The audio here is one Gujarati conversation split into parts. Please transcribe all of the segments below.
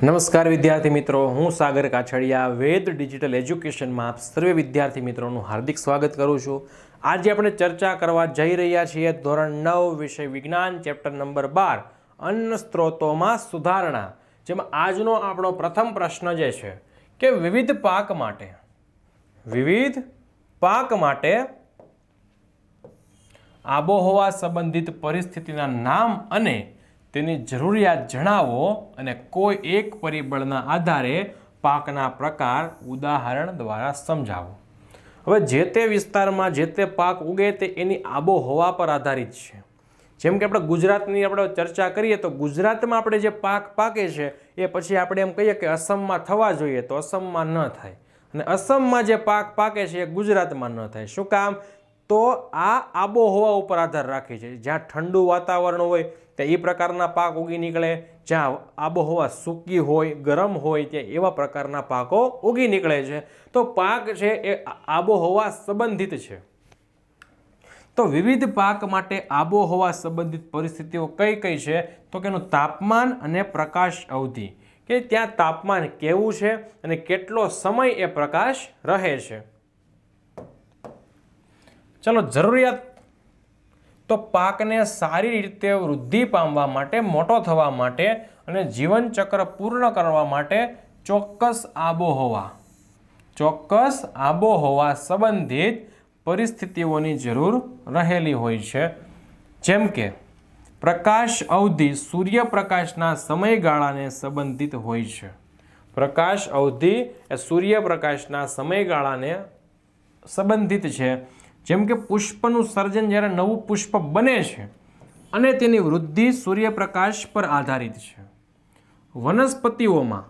નમસ્કાર વિદ્યાર્થી મિત્રો, હું સાગર કાછડિયા વેદ ડિજિટલ એજ્યુકેશનમાં આપ સર્વે વિદ્યાર્થી મિત્રોનું હાર્દિક સ્વાગત કરું છું. આજે આપણે ચર્ચા કરવા જઈ રહ્યા છીએ ધોરણ 9 વિષય વિજ્ઞાન ચેપ્ટર નંબર 12 અન્ન સ્ત્રોતોમાં સુધારણા, જેમાં આજનો આપણો પ્રથમ પ્રશ્ન જે છે કે વિવિધ પાક માટે આબોહવા સંબંધિત પરિસ્થિતિના નામ અને તેની જરૂરિયાત જણાવો અને કોઈ એક પરિબળના આધારે પાકના પ્રકાર ઉદાહરણ દ્વારા સમજાવો. હવે જે તે વિસ્તારમાં જે તે પાક ઉગે તે એની આબોહવા પર આધારિત છે. જેમ કે આપણે ગુજરાતની આપણે ચર્ચા કરીએ તો ગુજરાતમાં આપણે જે પાક પાકે છે એ પછી આપણે એમ કહીએ કે અસમમાં થવા જોઈએ તો અસમમાં ન થાય, અને અસમમાં જે પાક પાકે છે એ ગુજરાતમાં ન થાય. શું કામ? તો આ આબોહવા ઉપર આધાર રાખે છે. જ્યાં ઠંડુ વાતાવરણ હોય તે એ પ્રકારના પાક ઉગી નીકળે, જ્યાં આબોહવા સૂકી હોય ગરમ હોય ત્યાં એવા પ્રકારના પાકો ઉગી નીકળે છે. તો પાક છે એ આબોહવા સંબંધિત છે. તો વિવિધ પાક માટે આબોહવા સંબંધિત પરિસ્થિતિઓ કઈ કઈ છે? તો કે એનું તાપમાન અને પ્રકાશ અવધિ, કે ત્યાં તાપમાન કેવું છે અને કેટલો સમય એ પ્રકાશ રહે છે. ચલો, જરૂરિયાત તો પાકને સારી રીતે વૃદ્ધિ પામવા માટે, મોટો થવા માટે અને જીવનચક્ર પૂર્ણ કરવા માટે ચોક્કસ આબોહવા સંબંધિત પરિસ્થિતિઓની જરૂર રહેલી હોય છે. જેમ કે પ્રકાશ અવધિ સૂર્યપ્રકાશના સમયગાળાને સંબંધિત હોય છે. પ્રકાશ અવધિ એ સૂર્યપ્રકાશના સમયગાળાને સંબંધિત છે. જેમ કે પુષ્પનું સર્જન, જ્યારે નવું પુષ્પ બને છે અને તેની વૃદ્ધિ સૂર્યપ્રકાશ પર આધારિત છે. વનસ્પતિઓમાં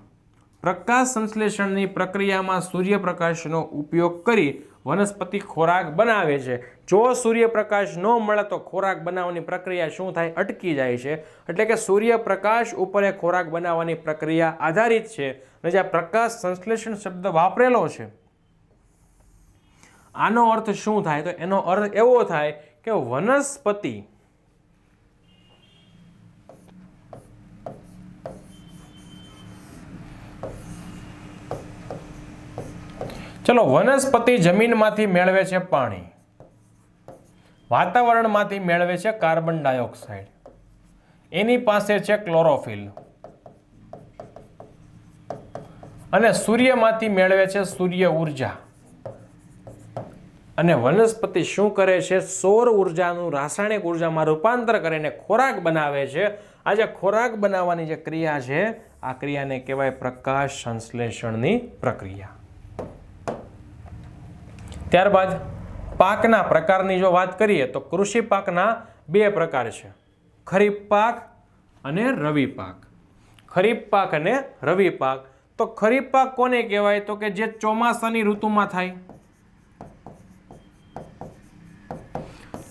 પ્રકાશ સંશ્લેષણની પ્રક્રિયામાં સૂર્યપ્રકાશનો ઉપયોગ કરી વનસ્પતિ ખોરાક બનાવે છે. જો સૂર્યપ્રકાશ ન મળે તો ખોરાક બનાવવાની પ્રક્રિયા શું થાય? અટકી જાય છે. એટલે કે સૂર્યપ્રકાશ ઉપર એ ખોરાક બનાવવાની પ્રક્રિયા આધારિત છે. અને જ્યાં પ્રકાશ સંશ્લેષણ શબ્દ વાપરેલો છે, આનો અર્થ શું થાય? તો એનો અર્થ એવો થાય કે વનસ્પતિ વનસ્પતિ જમીનમાંથી મેળવે છે પાણી, વાતાવરણમાંથી મેળવે છે કાર્બન ડાયોક્સાઇડ, એની પાસે છે ક્લોરોફિલ, અને સૂર્યમાંથી મેળવે છે સૂર્ય ઉર્જા. અને વનસ્પતિ શું કરે છે? સૌર ઉર્જાનું રાસાયણિક ઉર્જામાં રૂપાંતર કરીને ખોરાક બનાવે છે. આ જે ખોરાક બનાવવાની જે ક્રિયા છે, આ ક્રિયાને કહેવાય પ્રકાશ સંશ્લેષણની પ્રક્રિયા. ત્યારબાદ પાકના પ્રકારની જો વાત કરીએ તો કૃષિ પાકના બે પ્રકાર છે, ખરીફ પાક અને રવિ પાક. ખરીફ પાક અને રવિ પાક. તો ખરીફ પાક કોને કહેવાય? તો કે જે ચોમાસાની ઋતુમાં થાય.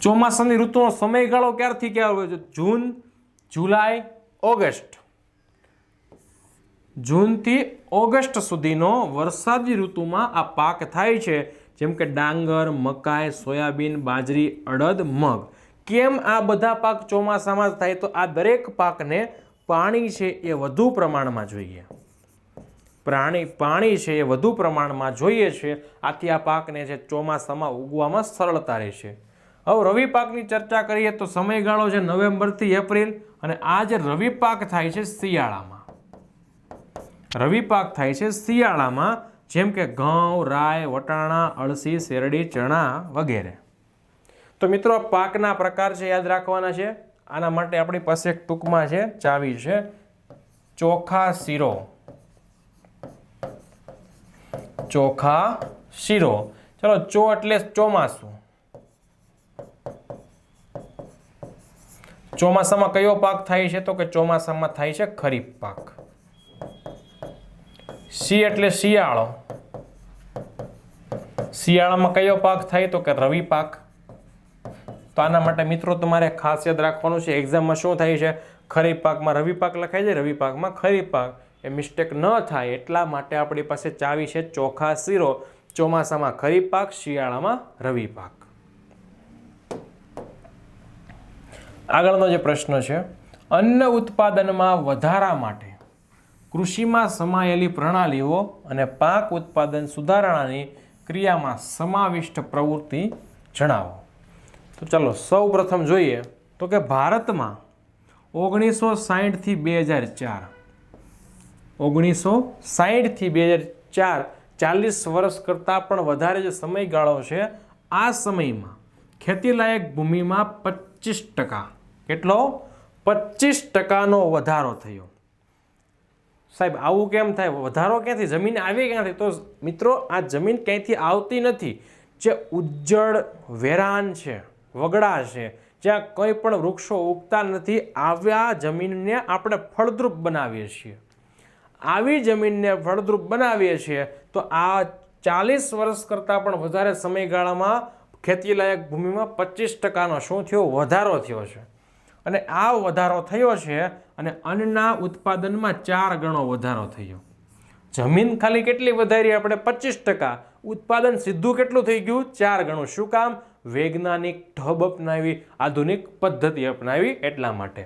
ચોમાસાની ઋતુનો સમયગાળો ક્યારથી ક્યાં હોય છે? જૂન, જુલાઈ, ઓગસ્ટ. જૂનથી ઓગસ્ટ સુધીનો વરસાદી ઋતુમાં આ પાક થાય છે. જેમ કે ડાંગર, મકાઈ, સોયાબીન, બાજરી, અડદ, મગ. કેમ આ બધા પાક ચોમાસામાં થાય? તો આ દરેક પાકને પાણી છે એ વધુ પ્રમાણમાં જોઈએ. પાણી છે એ વધુ પ્રમાણમાં જોઈએ છે. આથી આ પાકને છે ચોમાસામાં ઉગવામાં સરળતા રહેશે. હવે રવિ પાકની ચર્ચા કરીએ તો સમયગાળો છે નવેમ્બરથી એપ્રિલ, અને આ જે રવિ પાક થાય છે શિયાળામાં. રવિ પાક થાય છે શિયાળામાં. જેમ કે ઘઉં, રાય, વટાણા, અળસી, શેરડી, ચણા વગેરે. તો મિત્રો, પાકના પ્રકાર છે યાદ રાખવાના છે. આના માટે આપણી પાસે એક ટૂંકમાં છે ચાવી છે, ચોખા શીરો. ચોખા શીરો. ચલો, ચો એટલે ચોમાસું. ચોમાસામાં કયો પાક થાય છે? તો કે ચોમાસામાં થાય છે ખરીફ પાક. સી એટલે શિયાળો. શિયાળામાં કયો પાક થાય? તો કે રવિ પાક. તો આના માટે મિત્રો તમારે ખાસ યાદ રાખવાનું છે, એક્ઝામમાં શું થાય છે? ખરીફ પાકમાં રવિ પાક લખાય છે, રવિ પાકમાં ખરીફ પાક. એ મિસ્ટેક ન થાય એટલા માટે આપણી પાસે ચાવી છે ચોખા શીરો. ચોમાસામાં ખરીફ પાક, શિયાળામાં રવિ પાક. આગળનો જે પ્રશ્ન છે, અન્ન ઉત્પાદનમાં વધારા માટે કૃષિમાં સમાયેલી પ્રણાલીઓ અને પાક ઉત્પાદન સુધારણાની ક્રિયામાં સમાવિષ્ટ પ્રવૃત્તિ જણાવો. તો ચાલો સૌ પ્રથમ જોઈએ તો કે ભારતમાં 1960 થી 2004 1960 થી 2004 40 વર્ષ કરતાં પણ વધારે જે સમયગાળો છે, આ સમયમાં ખેતીલાયક ભૂમિમાં 25%, કેટલો 25%નો વધારો થયો. સાહેબ આવું કેમ થાય? વધારો ક્યાંથી? જમીન આવી ક્યાંથી? તો મિત્રો આ જમીન ક્યાંયથી આવતી નથી. જે ઉજ્જડ વેરાન છે, વગડા છે, જ્યાં કંઈ પણ વૃક્ષો ઉગતા નથી, આવ્યા જમીનને આપણે ફળદ્રુપ બનાવીએ છીએ. આવી જમીનને ફળદ્રુપ બનાવીએ છીએ તો આ 40 વર્ષ કરતાં પણ વધારે સમયગાળામાં ખેતીલાયક ભૂમિમાં 25%નો શું થયો? વધારો થયો છે. અને આ વધારો થયો છે અને અન્નના ઉત્પાદનમાં 4 ગણો વધારો થયો. જમીન ખાલી કેટલી વધારી આપણે? 25%. ઉત્પાદન સીધું કેટલું થઈ ગયું? 4 ગણું. શું કામ? વૈજ્ઞાનિક ઢબ અપનાવી, આધુનિક પદ્ધતિ અપનાવી એટલા માટે.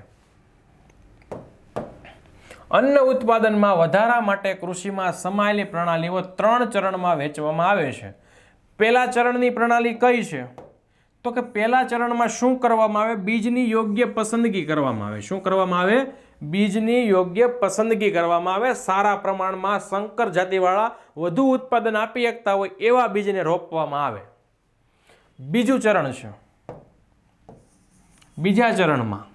અન્ન ઉત્પાદનમાં વધારા માટે કૃષિમાં સમાયેલી પ્રણાલીઓ 3 ચરણમાં વહેંચવામાં આવે છે. પહેલા ચરણની પ્રણાલી કઈ છે? તો કે પહેલા ચરણમાં શું કરવામાં આવે? બીજની યોગ્ય પસંદગી કરવામાં આવે. શું કરવામાં આવે? બીજની યોગ્ય પસંદગી કરવામાં આવે. સારા પ્રમાણમાં સંકર જાતિવાળા વધુ ઉત્પાદન આપી શકતા હોય એવા બીજને રોપવામાં આવે. બીજું ચરણ છે. બીજા ચરણમાં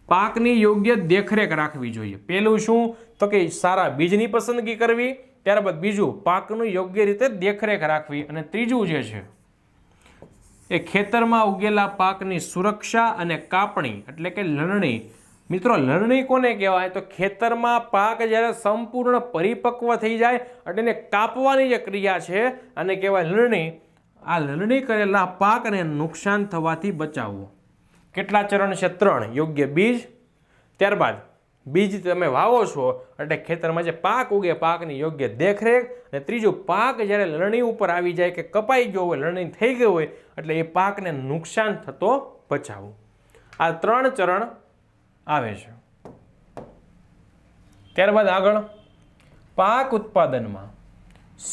પાકની યોગ્ય દેખરેખ રાખવી જોઈએ. પહેલું શું? તો કે સારા બીજની પસંદગી કરવી, ત્યારબાદ બીજું પાકનું યોગ્ય રીતે દેખરેખ રાખવી, અને ત્રીજું જે છે એ ખેતરમાં ઉગેલા પાકની સુરક્ષા અને કાપણી એટલે કે લણણી. મિત્રો લણણી કોને કહેવાય? તો ખેતરમાં પાક જ્યારે સંપૂર્ણ પરિપક્વ થઈ જાય એટલે એને કાપવાની જે ક્રિયા છે આને કહેવાય લણણી. આ લણણી કરેલા પાકને નુકસાન થવાથી બચાવવો. કેટલા ચરણ છે? 3. યોગ્ય બીજ, ત્યારબાદ બીજ તમે વાવો છો એટલે ખેતરમાં જે પાક ઉગે પાકની યોગ્ય દેખરેખ, અને ત્રીજું પાક જ્યારે લણણી ઉપર આવી જાય કે કપાઈ ગયો હોય, લણણી થઈ ગઈ હોય એટલે એ પાકને નુકસાન થતો બચાવવું. આ 3 ચરણ આવે છે. ત્યારબાદ આગળ પાક ઉત્પાદનમાં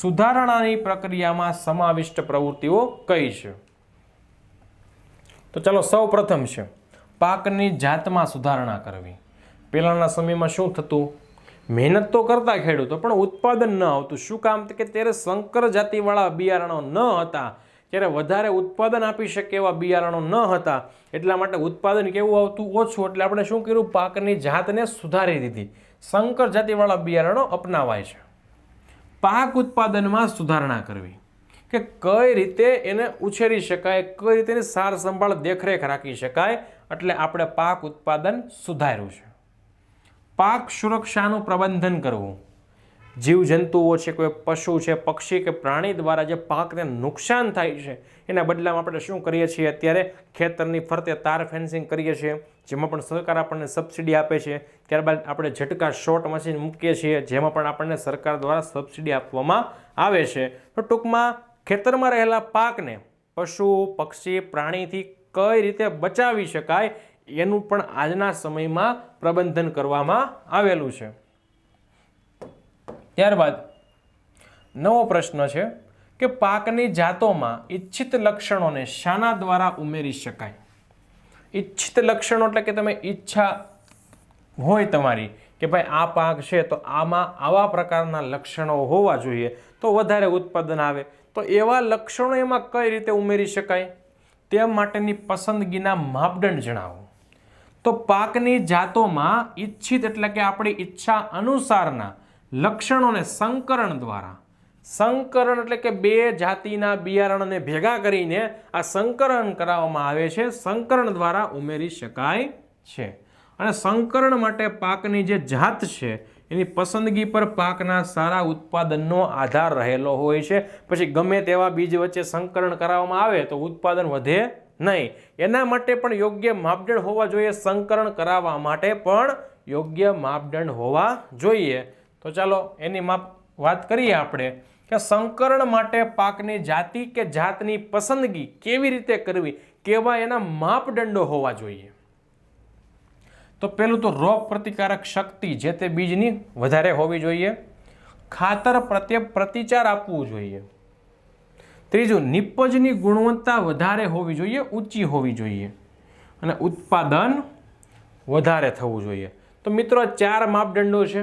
સુધારણાની પ્રક્રિયામાં સમાવિષ્ટ પ્રવૃત્તિઓ કઈ છે? તો ચાલો સૌ પ્રથમ છે પાકની જાતમાં સુધારણા કરવી. પહેલાના સમયમાં શું થતું? મહેનત તો કરતા ખેડૂતો પણ ઉત્પાદન ન આવતું. શું કામ? કે ત્યારે સંકર જાતિવાળા બિયારણો ન હતા, ત્યારે વધારે ઉત્પાદન આપી શકે એવા બિયારણો ન હતા. એટલા માટે ઉત્પાદન કેવું આવતું? ઓછું. એટલે આપણે શું કર્યું? પાકની જાતને સુધારી દીધી. સંકર જાતિવાળા બિયારણો અપનાવાય છે. પાક ઉત્પાદનમાં સુધારણા કરવી કે કઈ રીતે એને ઉછેરી શકાય, કઈ રીતે એની સાર સંભાળ દેખરેખ રાખી શકાય, એટલે આપણે પાક ઉત્પાદન સુધાર્યું છે. પાક સુરક્ષાનું પ્રબંધન કરવું. જીવજંતુઓ છે, કોઈ પશુ છે, પક્ષી કે પ્રાણી દ્વારા જે પાકને નુકસાન થાય છે એના બદલામાં આપણે શું કરીએ છીએ? અત્યારે ખેતરની ફરતે તાર ફેન્સિંગ કરીએ છીએ, જેમાં પણ સરકાર આપણને સબસિડી આપે છે. ત્યારબાદ આપણે ઝટકા શોર્ટ મશીન મૂકીએ છીએ, જેમાં પણ આપણને સરકાર દ્વારા સબસિડી આપવામાં આવે છે. તો ટૂંકમાં ખેતરમાં રહેલા પાકને પશુ પક્ષી પ્રાણીથી કઈ રીતે બચાવી શકાય એનું પણ આજના સમયમાં પ્રબંધન કરવામાં આવેલું છે. ત્યારબાદ નવો પ્રશ્ન છે કે પાકની જાતોમાં ઈચ્છિત લક્ષણોને શાના દ્વારા ઉમેરી શકાય? ઈચ્છિત લક્ષણો એટલે કે તમે ઈચ્છા હોય તમારી કે ભાઈ આ પાક છે તો આમાં આવા પ્રકારના લક્ષણો હોવા જોઈએ તો વધારે ઉત્પાદન આવે, તો એવા લક્ષણો એમાં કઈ રીતે ઉમેરી શકાય તે માટેની પસંદગીના માપદંડ જણાવો. તો પાકની જાતોમાં ઈચ્છિત એટલે કે આપણી ઈચ્છા અનુસારના લક્ષણોને સંકરણ દ્વારા, સંકરણ એટલે કે 2 જાતિના બિયારણને ભેગા કરીને આ સંકરણ કરાવવામાં આવે છે, સંકરણ દ્વારા ઉમેરી શકાય છે. અને સંકરણ માટે પાકની જે જાત છે એની પસંદગી પર પાકના સારા ઉત્પાદનનો આધાર રહેલો હોય છે. પછી ગમે તેવા બીજ વચ્ચે સંકરણ કરાવવામાં આવે તો ઉત્પાદન વધે નહીં. એના માટે પણ યોગ્ય માપદંડ હોવા જોઈએ. સંકરણ કરાવવા માટે પણ યોગ્ય માપદંડ હોવા જોઈએ. તો ચાલો એની વાત કરીએ આપણે કે સંકરણ માટે પાકની જાતિ કે જાતની પસંદગી કેવી રીતે કરવી, કેવા એના માપદંડો હોવા જોઈએ. તો પહેલું તો રોગ પ્રતિકારક શક્તિ જે તે બીજની વધારે હોવી જોઈએ, ખાતર પ્રત્યે પ્રતિચાર આપવું જોઈએ, ત્રીજું નિપજની ગુણવત્તા વધારે હોવી જોઈએ, ઊંચી હોવી જોઈએ, અને ઉત્પાદન વધારે થવું જોઈએ. તો મિત્રો 4 માપદંડો છે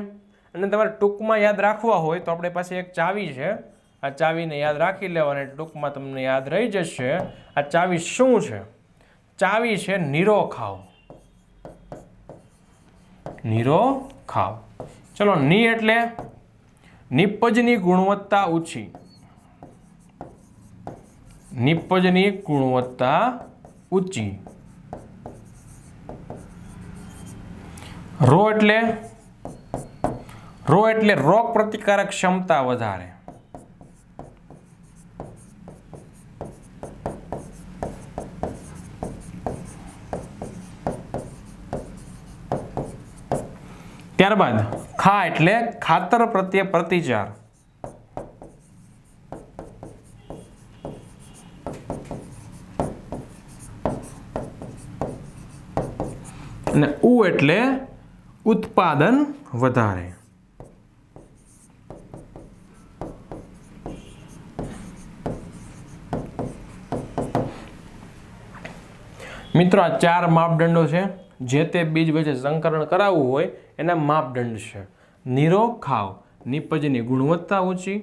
અને તમારે ટૂંકમાં યાદ રાખવા હોય તો આપણી પાસે એક ચાવી છે. આ ચાવીને યાદ રાખી લેવાની, ટૂંકમાં તમને યાદ રહી જશે. આ ચાવી શું છે? ચાવી છે નીરો ખાવ. નીરો ખાવ. ચલો, ની એટલે નિપજની ગુણવત્તા ઊંચી. નિપજની ગુણવત્તા ઊંચી. રો એટલે રોગ પ્રતિકારક ક્ષમતા વધારે. ત્યારબાદ ખા એટલે ખાતર પ્રત્યે પ્રતિચાર. અને ઉ એટલે ઉત્પાદન વધારે. મિત્રો, આ 4 માપદંડો છે. જે તે બીજ વચ્ચે સંકરણ કરાવવું હોય એના માપદંડ છે. નીરો ખાવ, નિપજની ગુણવત્તા ઊંચી,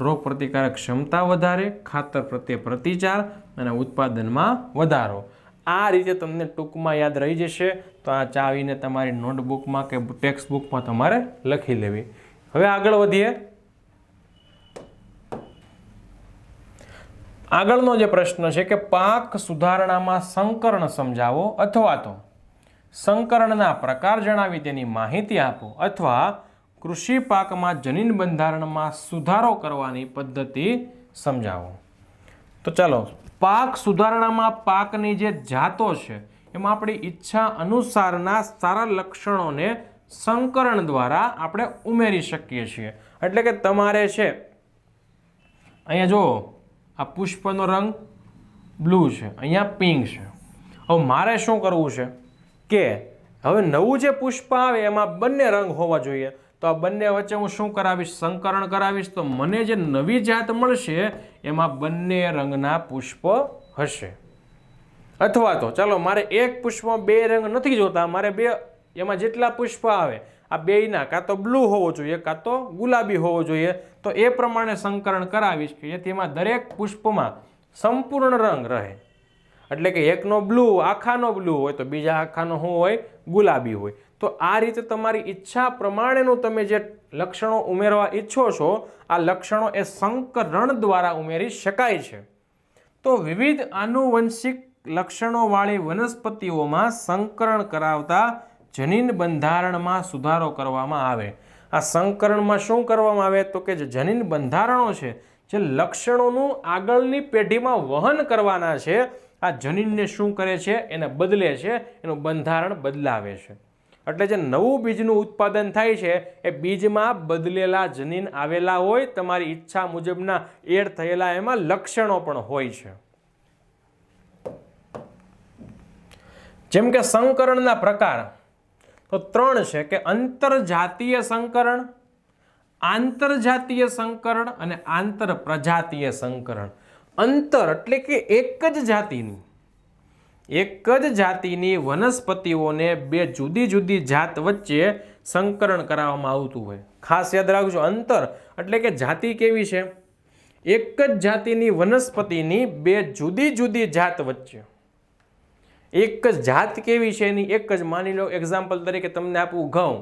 રોગ પ્રતિકારક ક્ષમતા વધારે, ખાતર પ્રત્યે પ્રતિચાર અને ઉત્પાદનમાં વધારો. આ રીતે તમને ટૂંકમાં યાદ રહી જશે. તો આ ચાવીને તમારી નોટબુકમાં કે ટેક્સ્ટ બુકમાં તમારે લખી લેવી. હવે આગળ વધીએ. આગળનો જે પ્રશ્ન છે કે પાક સુધારણામાં સંકરણ સમજાવો અથવા તો સંકરણના પ્રકાર જણાવી તેની માહિતી આપો અથવા કૃષિ પાકમાં જનીન બંધારણમાં સુધારો કરવાની પદ્ધતિ સમજાવો. તો ચાલો, પાક સુધારણામાં પાકની જે જાતો છે એમાં આપણી ઈચ્છા અનુસારના સારા લક્ષણોને સંકરણ દ્વારા આપણે ઉમેરી શકીએ છીએ. એટલે કે તમારે છે અહીંયા જો આ પુષ્પનો રંગ બ્લુ છે, અહીંયા પિંક છે. હવે મારે શું કરવું છે કે હવે નવું જે પુષ્પ આવે એમાં બંને રંગ હોવા જોઈએ. તો આ બંને વચ્ચે હું શું કરાવીશ? સંકરણ કરાવીશ. તો મને જે નવી જાત મળશે એમાં બંને રંગના પુષ્પ હશે. અથવા તો ચાલો, મારે એક પુષ્પમાં 2 રંગ નથી જોતા, મારે 2 એમાં જેટલા પુષ્પ આવે આ બેયના કાં તો બ્લુ હોવો જોઈએ કાં તો ગુલાબી હોવો જોઈએ. તો એ પ્રમાણે સંકરણ કરાવીશ કે જેથી એમાં દરેક પુષ્પમાં સંપૂર્ણ રંગ રહે. એટલે કે એકનો બ્લુ આખાનો બ્લુ હોય તો બીજા આખાનો શું હોય? ગુલાબી હોય. તો આ રીતે તમારી ઈચ્છા પ્રમાણેનું તમે જે લક્ષણો ઉમેરવા ઈચ્છો છો આ લક્ષણો એ સંકરણ દ્વારા ઉમેરી શકાય છે. તો વિવિધ આનુવંશિક લક્ષણોવાળી વનસ્પતિઓમાં સંકરણ કરાવતા જનીન બંધારણમાં સુધારો કરવામાં આવે. આ સંકરણમાં શું કરવામાં આવે? તો કે જે જનીન બંધારણો છે, જે લક્ષણોનું આગળની પેઢીમાં વહન કરવાના છે, આ જનીનને શું કરે છે? એને બદલે છે, એનું બંધારણ બદલાવે છે. એટલે જે નવું બીજનું ઉત્પાદન થાય છે એ બીજમાં બદલેલા જનીન આવેલા હોય, તમારી ઈચ્છા મુજબના એડ થયેલા એમાં લક્ષણો પણ હોય છે. જેમ કે સંકરણના પ્રકાર તો 3 છે કે અંતરજાતીય સંકરણ, આંતરજાતીય સંકરણ અને આંતર પ્રજાતીય સંકરણ. અંતર એટલે કે એક જ જાતિની વનસ્પતિઓને 2 જુદી જુદી જાત વચ્ચે સંકરણ કરાવવામાં આવતું હોય. ખાસ યાદ રાખજો, અંતર એટલે કે જાતિ કેવી છે? એક જ જાતિની વનસ્પતિની 2 જુદી જુદી જાત વચ્ચે. એક જ જાત કેવી છે એની એક જ. માની લો એક્ઝામ્પલ તરીકે તમને આપું ઘઉં.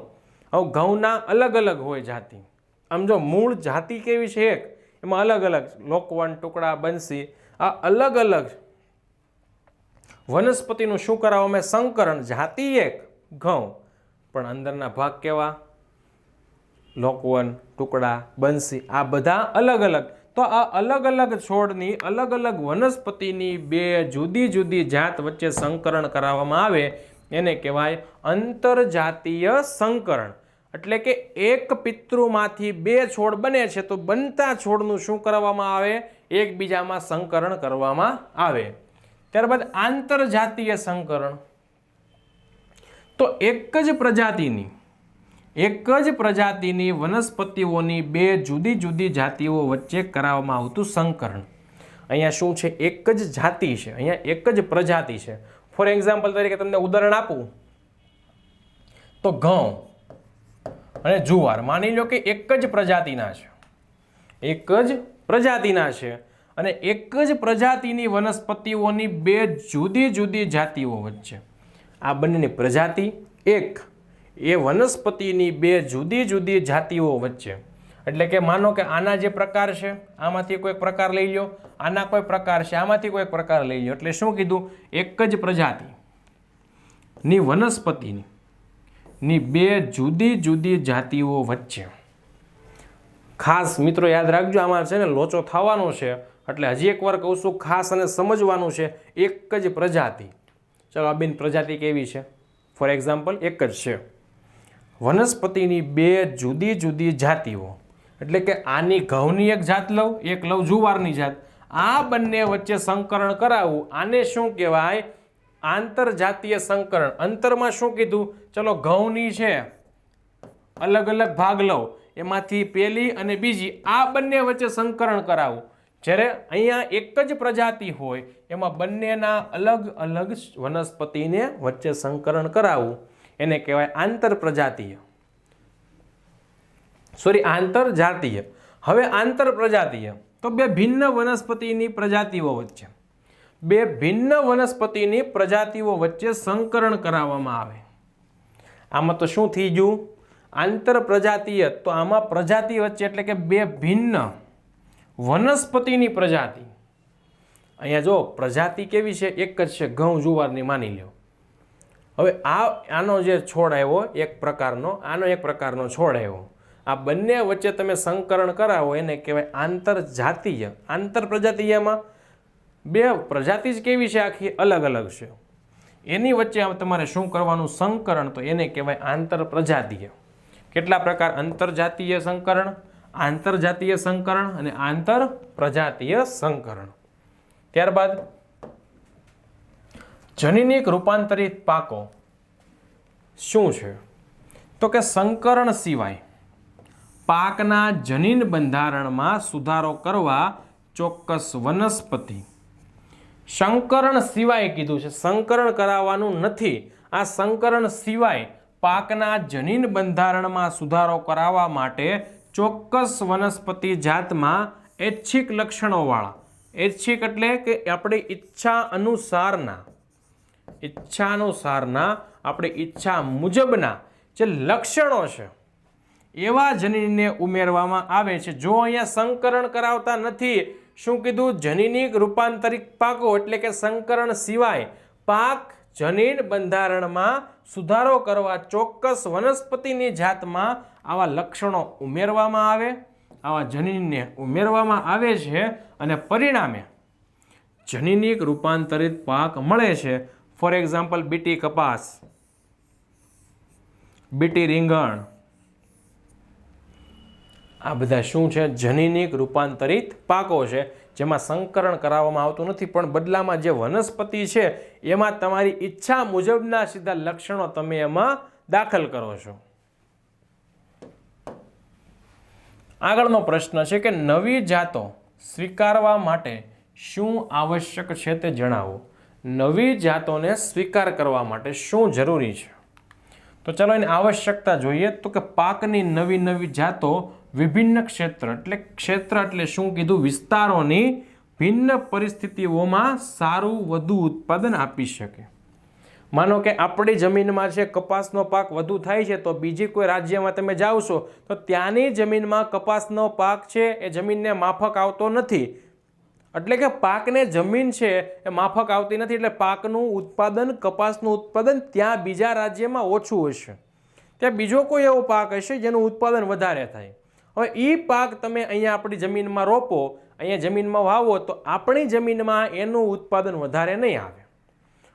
હવે ઘઉંના અલગ અલગ હોય જાતિ. આમ જો મૂળ જાતિ કેવી છે એક, એમાં અલગ અલગ લોકવન, ટુકડા, બંસી, આ અલગ અલગ વનસ્પતિનું શું કરાવવામાં? સંકરણ. જાતિ એક ઘઉં, પણ અંદરના ભાગ કેવા? લોકવન, ટુકડા, બંસી, આ બધા અલગ અલગ. તો આ અલગ અલગ છોડની અલગ અલગ વનસ્પતિની 2 જુદી જુદી જાત વચ્ચે સંકરણ કરાવવામાં આવે એને કહેવાય આંતરજાતીય સંકરણ. એટલે કે એક પિતૃમાંથી 2 છોડ બને છે તો બનતા છોડનું શું કરવામાં આવે? એકબીજામાં સંકરણ કરવામાં આવે. ત્યારબાદ આંતરજાતીય સંકરણ. તો એક જ પ્રજાતિની વનસ્પતિઓની બે જુદી જુદી જાતિઓ વચ્ચે કરાવવામાં આવતું સંકરણ. અહીંયા શું છે? એક જ જાતિ છે, અહીંયા એક જ પ્રજાતિ છે. ફોર એક્ઝામ્પલ તરીકે તમને ઉદાહરણ આપું તો ઘઉં અને જુવાર માની લો કે એક જ પ્રજાતિના છે, એક જ પ્રજાતિના છે, અને એક જ પ્રજાતિની વનસ્પતિઓની બે જુદી જુદી જાતિઓ વચ્ચે, આ બંનેની પ્રજાતિ એક, એ વનસ્પતિની બે જુદી જુદી જાતિઓ વચ્ચે, એટલે કે માનો કે આના જે પ્રકાર છે આમાંથી કોઈ પ્રકાર લઈ લો, આના કોઈ પ્રકાર છે આમાંથી કોઈ પ્રકાર લઈ લો, એટલે શું કીધું? એક જ પ્રજાતિની વનસ્પતિની બે જુદી જુદી જાતિઓ વચ્ચે. ખાસ મિત્રો યાદ રાખજો, આમાં છે ને લોચો થવાનો છે, એટલે હજી એકવાર કહું છું, ખાસ અને સમજવાનું છે. એક જ પ્રજાતિ, ચલો આ બેન પ્રજાતિ કેવી છે? ફોર એક્ઝામ્પલ એક જ છે, વનસ્પતિની બે જુદી જુદી જાતિઓ, એટલે કે આની ઘઉંની એક જાત લઉં, એક લઉં જુવારની જાત, આ બંને વચ્ચે સંકરણ કરાવવું, આને શું કહેવાય? આંતરજાતીય સંકરણ. અંતરમાં શું કીધું? ચલો ઘઉંની છે, અલગ અલગ ભાગ લઉં, એમાંથી પહેલી અને બીજી, આ બંને વચ્ચે સંકરણ કરાવવું. જ્યારે અહીંયા એક જ પ્રજાતિ હોય એમાં બંનેના અલગ અલગ વનસ્પતિને વચ્ચે સંકરણ કરાવવું, એને કહેવાય આંતરપ્રજાતીય, આંતરજાતીય. હવે આંતરપ્રજાતીય તો બે ભિન્ન વનસ્પતિની પ્રજાતિઓ વચ્ચે, બે ભિન્ન વનસ્પતિની પ્રજાતિઓ વચ્ચે સંકરણ કરાવવામાં આવે. આમાં તો શું થઈ ગયું? આંતરપ્રજાતીય, તો આમાં પ્રજાતિ વચ્ચે, એટલે કે બે ભિન્ન વનસ્પતિની પ્રજાતિ. અહીંયા જો પ્રજાતિ કેવી છે? એક જ છે, ઘઉં જુવારની માની લો. હવે આનો જે છોડ આવ્યો એક પ્રકારનો, આનો એક પ્રકારનો છોડ આવ્યો, આ બંને વચ્ચે તમે સંકરણ કરાવો એને કહેવાય આંતરજાતીય. આંતરપ્રજાતીયમાં બે પ્રજાતિ જ કેવી છે? આખી અલગ અલગ છે, એની વચ્ચે તમારે શું કરવાનું? સંકરણ. તો એને કહેવાય આંતરપ્રજાતીય. કેટલા પ્રકાર? અંતરજાતીય સંકરણ, આંતરજાતીય સંકરણ અને આંતરપ્રજાતીય સંકરણ. ત્યારબાદ જનીનિક રૂપાંતરિત પાકો શું છે? તો કે સંકરણ સિવાય પાકના જનીન બંધારણમાં સુધારો કરવા ચોક્કસ વનસ્પતિ, સંકરણ સિવાય કીધું છે, સંકરણ કરાવવાનું નથી. આ સંકરણ સિવાય પાકના જનીન બંધારણમાં સુધારો કરાવવા માટે ચોક્કસ વનસ્પતિ જાતમાં ઐચ્છિક લક્ષણોવાળા, ઐચ્છિક એટલે કે આપણી ઈચ્છા અનુસારના, આપણી ઈચ્છા મુજબના જે લક્ષણો છે એવા જનીનને ઉમેરવામાં આવે છે. જો અહીંયા સંકરણ કરાવતા નથી, શું કીધું? જનીનિક રૂપાંતરિત પાકો, એટલે કે સંકરણ સિવાય પાક જનીન બંધારણમાં સુધારો કરવા ચોક્કસ વનસ્પતિની જાતમાં આવા લક્ષણો ઉમેરવામાં આવે, આવા જનીનને ઉમેરવામાં આવે છે, અને પરિણામે જનીનિક રૂપાંતરિત પાક મળે છે. ફોર એક્ઝામ્પલ બીટી કપાસ, બીટી રીંગણ, આ બધા શું છે? જનીનિક રૂપાંતરિત પાકો છે, જેમાં સંકરણ કરાવવામાં આવતું નથી, પણ બદલામાં જે વનસ્પતિ છે એમાં તમારી ઈચ્છા મુજબના સીધા લક્ષણો તમે એમાં દાખલ કરો છો. આગળનો પ્રશ્ન છે કે નવી જાતો સ્વીકારવા માટે શું આવશ્યક છે તે જણાવો. નવી જાતોને સ્વીકાર કરવા માટે શું જરૂરી છે? તો ચાલો એની આવશ્યકતા જોઈએ. તો કે પાકની નવી નવી જાતો વિભિન્ન ક્ષેત્ર એટલે શું કીધું? વિસ્તારોની ભિન્ન પરિસ્થિતિઓમાં સારું વધુ ઉત્પાદન આપી શકે. માનો કે આપણી જમીનમાં છે કપાસનો પાક વધુ થાય છે, તો બીજી કોઈ રાજ્યમાં તમે જાઓ છો તો ત્યાંની જમીનમાં કપાસનો પાક છે એ જમીનને માફક આવતો નથી, એટલે કે પાકને જમીન છે એ માફક આવતી નથી, એટલે પાકનું ઉત્પાદન, કપાસનું ઉત્પાદન ત્યાં બીજા રાજ્યમાં ઓછું હશે, ત્યાં બીજો કોઈ એવો પાક હશે જેનું ઉત્પાદન વધારે થાય. હવે એ પાક તમે અહીંયા આપણી જમીનમાં રોપો, અહીંયા જમીનમાં વાવો, તો આપણી જમીનમાં એનું ઉત્પાદન વધારે નહીં આવે.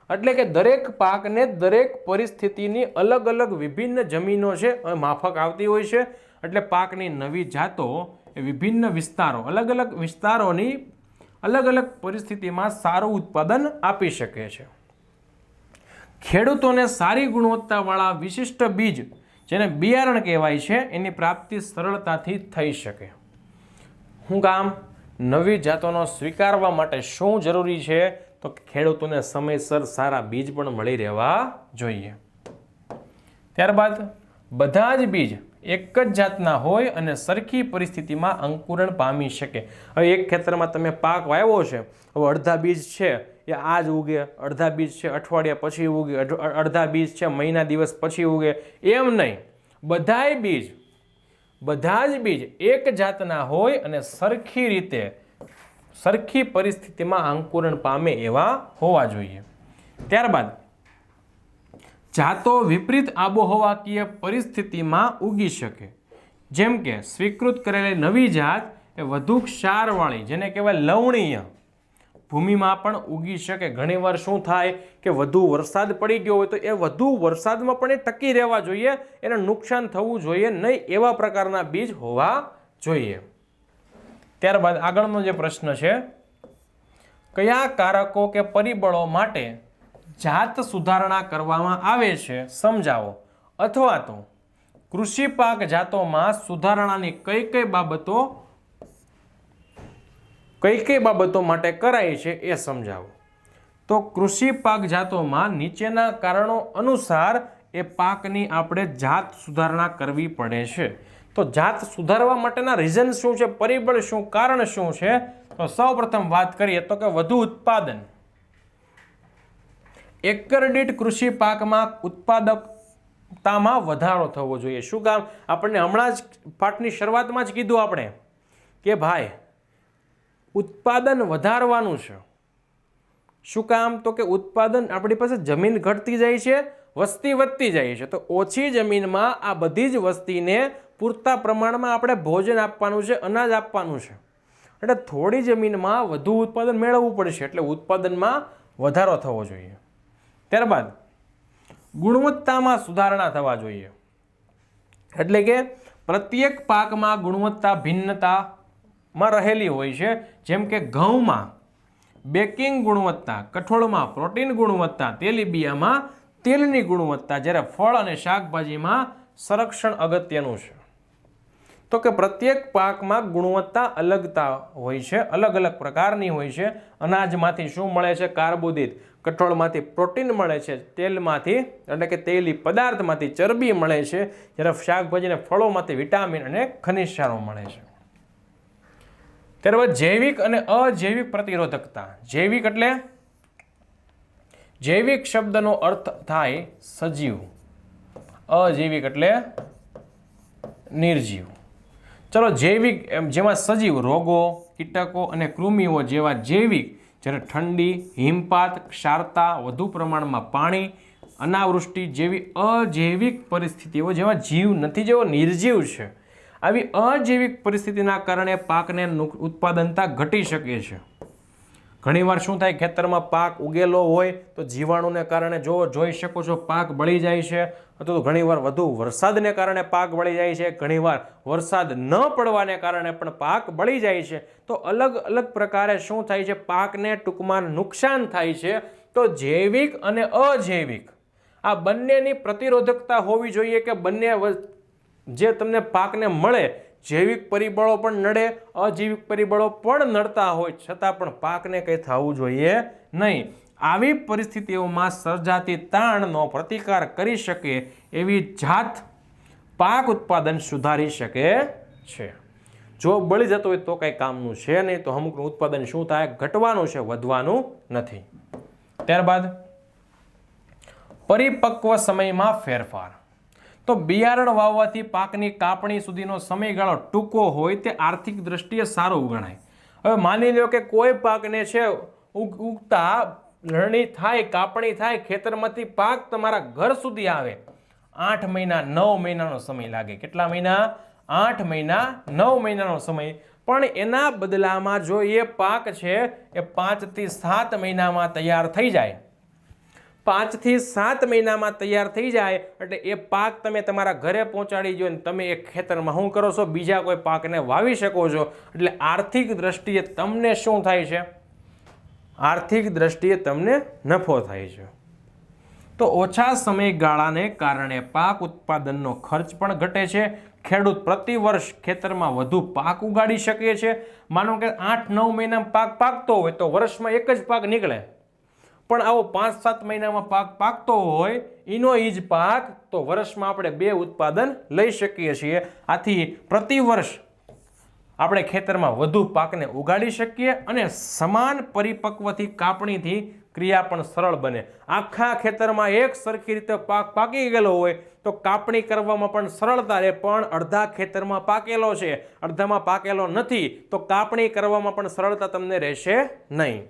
એટલે કે દરેક પાકને દરેક પરિસ્થિતિની અલગ અલગ વિભિન્ન જમીનો છે માફક આવતી હોય છે, એટલે પાકની નવી જાતો એ વિભિન્ન વિસ્તારો, અલગ અલગ વિસ્તારોની અલગ અલગ પરિસ્થિતિમાં સારું ઉત્પાદન આપી શકે છે. ખેડૂતોને સારી ગુણવત્તાવાળા વિશિષ્ટ બીજ, જેને બિયારણ કહેવાય છે, એની પ્રાપ્તિ સરળતાથી થઈ શકે. શું કામ? નવી જાતોનો સ્વીકારવા માટે શું જરૂરી છે? તો ખેડૂતોને સમયસર સારા બીજ પણ મળી રહેવા જોઈએ. ત્યારબાદ બધા જ બીજ એક જ જાતના હોય અને સરખી પરિસ્થિતિમાં અંકુરણ પામી શકે. હવે એક ખેતરમાં તમે પાક વાવ્યો છે, હવે અડધા બીજ છે એ આજ ઉગે, અડધા બીજ છે અઠવાડિયા પછી ઉગે, અડધા બીજ છે મહિના દિવસ પછી ઉગે, એમ નહીં. બધા જ બીજ એક જાતના હોય અને સરખી રીતે સરખી પરિસ્થિતિમાં અંકુરણ પામે એવા હોવા જોઈએ. ત્યારબાદ જાતો વિપરીત આબોહવાકીય પરિસ્થિતિમાં ઉગી શકે. જેમ કે સ્વીકૃત કરેલી નવી જાત એ વધુ ક્ષારવાળી, જેને કહેવાય લવણીય ભૂમિમાં પણ ઉગી શકે. ઘણીવાર શું થાય કે વધુ વરસાદ પડી ગયો હોય તો એ વધુ વરસાદમાં પણ એ ટકી રહેવા જોઈએ, એને નુકસાન થવું જોઈએ નહીં, એવા પ્રકારના બીજ હોવા જોઈએ. ત્યારબાદ આગળનો જે પ્રશ્ન છે, કયા કારકો કે પરિબળો માટે જાત સુધારણા કરવામાં આવે છે સમજાવો, અથવા તો કૃષિ પાક જાતોમાં સુધારણાની કઈ કઈ બાબતો માટે કરાય છે એ સમજાવો. તો કૃષિ પાક જાતોમાં નીચેના કારણો અનુસાર એ પાકની આપણે જાત સુધારણા કરવી પડે છે. તો જાત સુધારવા માટેના રીઝન શું છે, પરિબળ શું, કારણ શું છે? તો સૌપ્રથમ વાત કરીએ તો કે વધુ ઉત્પાદન. એકર દીઠ કૃષિ પાકમાં ઉત્પાદકતામાં વધારો થવો જોઈએ. શું કામ? આપણને હમણાં જ પાઠની શરૂઆતમાં જ કીધું આપણે કે ભાઈ ઉત્પાદન વધારવાનું છે. શું કામ? તો કે ઉત્પાદન, આપણી પાસે જમીન ઘટતી જાય છે, વસ્તી વધતી જાય છે, તો ઓછી જમીનમાં આ બધી જ વસ્તીને પૂરતા પ્રમાણમાં આપણે ભોજન આપવાનું છે, અનાજ આપવાનું છે. એટલે થોડી જમીનમાં વધુ ઉત્પાદન મેળવવું પડશે, એટલે ઉત્પાદનમાં વધારો થવો જોઈએ. ત્યારબાદ ગુણવત્તામાં સુધારણા થવા જોઈએ. એટલે કે પ્રત્યેક પાકમાં ગુણવત્તા ભિન્નતામાં રહેલી હોય છે. જેમ કે ઘઉંમાં બેકિંગ ગુણવત્તા, કઠોળમાં પ્રોટીન ગુણવત્તા, તેલીબિયામાં તેલની ગુણવત્તા, જ્યારે ફળ અને શાકભાજીમાં સંરક્ષણ અગત્યનું છે. તો કે પ્રત્યેક પાકમાં ગુણવત્તા અલગતા હોય છે, અલગ અલગ પ્રકારની હોય છે. અનાજમાંથી શું મળે છે? કાર્બોદિત. કઠોળમાંથી પ્રોટીન મળે છે, તેલમાંથી એટલે કે તેલી પદાર્થમાંથી ચરબી મળે છે, જ્યારે શાકભાજી અને ફળોમાંથી વિટામિન અને ખનિજ ક્ષારો મળે છે. ત્યારબાદ જૈવિક અને અજૈવિક પ્રતિરોધકતા. જૈવિક એટલે જૈવિક શબ્દનો અર્થ થાય સજીવ, અજૈવિક એટલે નિર્જીવ. ચલો, જૈવિક જેમાં સજીવ, રોગો, કીટકો અને કૃમિઓ જેવા જૈવિક, જ્યારે ઠંડી, હિમપાત, ક્ષારતા, વધુ પ્રમાણમાં પાણી, અનાવૃષ્ટિ જેવી અજૈવિક પરિસ્થિતિઓ જેમાં જીવ નથી, જેવો નિર્જીવ છે, આવી અજૈવિક પરિસ્થિતિના કારણે પાકને ઉત્પાદનતા ઘટી શકે છે. ઘણીવાર શું થાય, ખેતરમાં પાક ઉગેલો હોય તો જીવાણુને કારણે જોઈ શકો છો પાક બળી જાય છે, અથવા તો ઘણીવાર વધુ વરસાદને કારણે પાક બળી જાય છે, ઘણીવાર વરસાદ ન પડવાને કારણે પણ પાક બળી જાય છે. તો અલગ અલગ પ્રકારે શું થાય છે, પાકને ટૂંકમાં નુકસાન થાય છે. તો જૈવિક અને અજૈવિક આ બંનેની પ્રતિરોધકતા હોવી જોઈએ, કે બંને જે તમને પાકને મળે, જૈવિક પરિબળો પણ નડે, અજૈવિક પરિબળો પણ નડતા હોય, છતાં પણ પાકને કંઈ થવું જોઈએ નહીં. આવી પરિસ્થિતિઓમાં સર્જાતી તાણનો પ્રતિકાર કરી શકે એવી જાત પાક ઉત્પાદન સુધારી શકે છે. જો બળી જતો હોય તો કંઈ કામનું છે નહીં, તો અમુકનું ઉત્પાદન શું થાય, ઘટવાનું છે, વધવાનું નથી. ત્યારબાદ પરિપક્વ સમયમાં ફેરફાર. તો બિયારણ વાવવાથી પાકની કાપણી સુધીનો સમયગાળો ટૂંકો હોય તે આર્થિક દ્રષ્ટિએ સારું ગણાય. હવે માની લો કે કોઈ પાકને છે ઉગતા લણણી થાય, કાપણી થાય, ખેતરમાંથી પાક તમારા ઘર સુધી આવે 8 મહિના 9 મહિનાનો સમય લાગે. કેટલા મહિના? 8 મહિના 9 મહિનાનો સમય. પણ એના બદલામાં જો એ પાક છે એ 5 થી 7 મહિનામાં તૈયાર થઈ જાય, 5 થી 7 મહિનામાં તૈયાર થઈ જાય, એટલે એ પાક તમે તમારા ઘરે પહોંચાડી દો અને તમે એ ખેતરમાં શું કરો છો, બીજા કોઈ પાકને વાવી શકો છો. એટલે આર્થિક દ્રષ્ટિએ તમને શું થાય છે? આર્થિક દ્રષ્ટિએ તમને નફો થાય છે. તો ઓછા સમયગાળાને કારણે પાક ઉત્પાદનનો ખર્ચ પણ ઘટે છે. ખેડૂત પ્રતિ વર્ષ ખેતરમાં વધુ પાક ઉગાડી શકે છે. માનો કે 8-9 મહિનામાં પાક પાકતો હોય તો વર્ષમાં એક જ પાક નીકળે, પણ આવો 5-7 મહિનામાં પાક પાકતો હોય એનો ઈ જ પાક તો વર્ષમાં આપણે 2 ઉત્પાદન લઈ શકીએ છીએ. આથી પ્રતિ વર્ષ આપણે ખેતરમાં વધુ પાકને ઉગાડી શકીએ અને સમાન પરિપક્વથી કાપણીથી ક્રિયા પણ સરળ બને. આખા ખેતરમાં એક સરખી રીતે પાક પાકી ગયેલો હોય તો કાપણી કરવામાં પણ સરળતા રહે, પણ અડધા ખેતરમાં પાકેલો છે, અડધામાં પાકેલો નથી, તો કાપણી કરવામાં પણ સરળતા તમને રહેશે નહીં.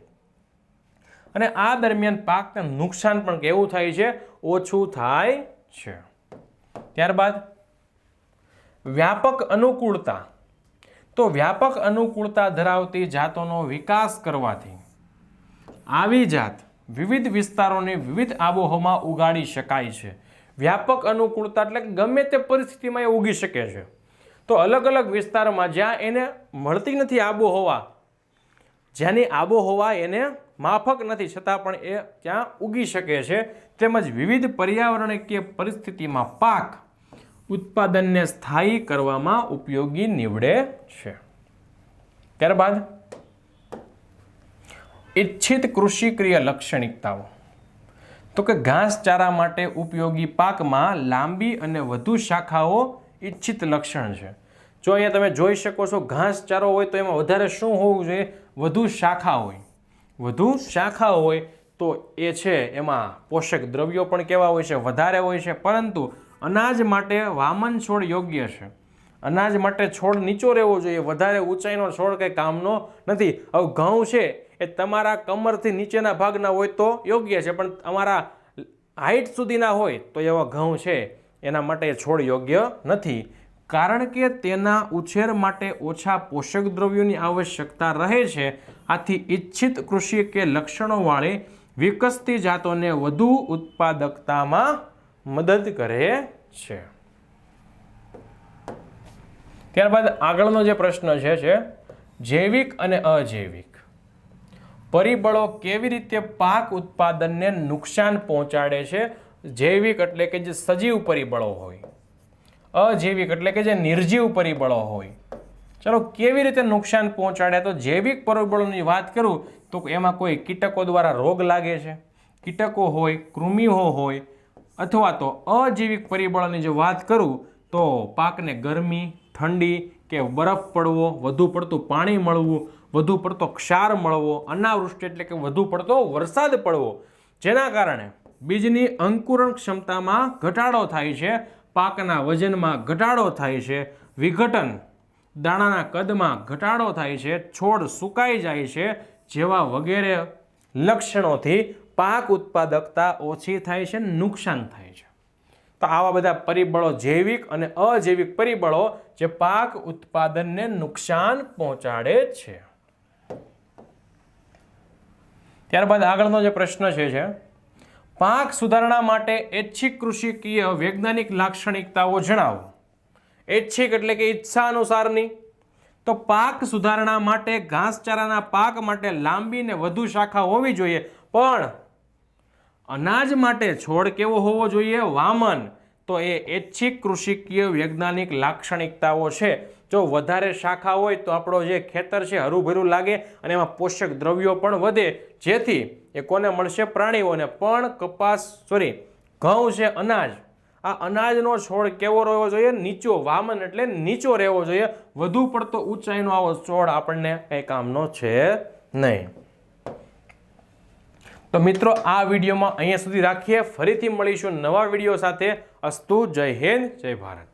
અને આ દરમિયાન પાકને નુકસાન પણ કેવું થાય છે? ઓછું થાય છે. ત્યારબાદ વ્યાપક અનુકૂળતા. તો વ્યાપક અનુકૂળતા ધરાવતી જાતોનો વિકાસ કરવાથી આવી જાત વિવિધ વિસ્તારોની વિવિધ આબોહવામાં ઉગાડી શકાય છે. વ્યાપક અનુકૂળતા એટલે ગમે તે પરિસ્થિતિમાં એ ઉગી શકે છે. તો અલગ અલગ વિસ્તારમાં જ્યાં એને મળતી નથી આબોહવા, જ્યાંની આબોહવા એને માફક નથી, છતાં પણ એ ત્યાં ઉગી શકે છે. તેમજ વિવિધ પર્યાવરણીય પરિસ્થિતિમાં પાક ઉત્પાદનને સ્થાયી કરવામાં ઉપયોગી નીવડે છે. ત્યારબાદ ઇચ્છિત કૃષિકીય લાક્ષણિકતાઓ. તો કે ઘાસચારા માટે ઉપયોગી પાકમાં લાંબી અને વધુ શાખાઓ ઇચ્છિત લક્ષણ છે. જો અહીંયા તમે જોઈ શકો છો ઘાસચારો હોય તો એમાં વધારે શું હોવું જોઈએ? વધુ શાખા હોય. વધુ શાખા હોય તો એ છે એમાં પોષક દ્રવ્યો પણ કેવા હોય છે? વધારે હોય છે. પરંતુ અનાજ માટે વામન છોડ યોગ્ય છે. અનાજ માટે છોડ નીચો રહેવો જોઈએ, વધારે ઊંચાઈનો છોડ કંઈ કામનો નથી. હવે ઘઉં છે એ તમારા કમરથી નીચેના ભાગના હોય તો યોગ્ય છે, પણ તમારા હાઈટ સુધીના હોય તો એવા ઘઉં છે એના માટે છોડ યોગ્ય નથી, કારણ કે તેના ઉછેર માટે ઓછા પોષક દ્રવ્યોની આવશ્યકતા રહે છે. આથી ઇચ્છિત કૃષિકીય લક્ષણોવાળી વિકસતી જાતોને વધુ ઉત્પાદકતામાં મદદ કરે છે. ત્યારબાદ આગળનો જે પ્રશ્ન છે જૈવિક અને અજૈવિક પરિબળો કેવી રીતે પાક ઉત્પાદનને નુકસાન પહોંચાડે છે? જૈવિક એટલે કે જે સજીવ પરિબળો હોય, અજૈવિક એટલે કે જે નિર્જીવ પરિબળો હોય. ચલો કેવી રીતે નુકસાન પહોંચાડે? તો જૈવિક પરિબળોની વાત કરું તો એમાં કોઈ કીટકો દ્વારા રોગ લાગે છે, કીટકો હોય, કૃમિઓ હોય, અથવા તો અજૈવિક પરિબળોની જો વાત કરું તો પાકને ગરમી, ઠંડી કે બરફ પડવો, વધુ પડતું પાણી મળવું, વધુ પડતો ક્ષાર મળવો, અનાવૃષ્ટિ એટલે કે વધુ પડતો વરસાદ પડવો, જેના કારણે બીજની અંકુરણ ક્ષમતામાં ઘટાડો થાય છે, પાકના વજનમાં ઘટાડો થાય છે, વિઘટન દાણાના કદમાં ઘટાડો થાય છે, છોડ સુકાઈ જાય છે જેવા વગેરે લક્ષણોથી પાક ઉત્પાદકતા ઓછી થાય છે, નુકસાન થાય છે. તો આવા બધા પરિબળો જૈવિક અને અજૈવિક પરિબળો જે પાક ઉત્પાદનને નુકસાન પહોંચાડે છે. ત્યારબાદ આગળનો જે પ્રશ્ન છે પાક સુધારણા માટે ઐચ્છિક કૃષિકીય વૈજ્ઞાનિક લાક્ષણિકતાઓ જણાવો. ઐચ્છિક એટલે કે ઈચ્છા અનુસારની. તો પાક સુધારણા માટે ઘાસચારાના પાક માટે લાંબી ને વધુ શાખા હોવી જોઈએ, પણ અનાજ માટે છોડ કેવો હોવો જોઈએ? વામન. તો એ ઐચ્છિક કૃષિકીય વૈજ્ઞાનિક લાક્ષણિકતાઓ છે. જો વધારે શાખા હોય તો આપણો જે ખેતર છે હરુભરું લાગે અને એમાં પોષક દ્રવ્યો પણ વધે, જેથી એ કોને મળશે? પ્રાણીઓને. પણ ઘઉં છે, અનાજ, આ અનાજનો છોડ કેવો રહેવો જોઈએ? નીચો. વામન એટલે નીચો રહેવો જોઈએ. વધુ પડતો ઊંચાઈનો આવો છોડ આપણને કંઈ કામનો છે નહીં. તો મિત્રો આ વિડીયોમાં અહીંયા સુધી રાખીએ. ફરીથી મળીશું નવા વિડીયો સાથે. અસ્તુ. જય હિન્દ, જય ભારત.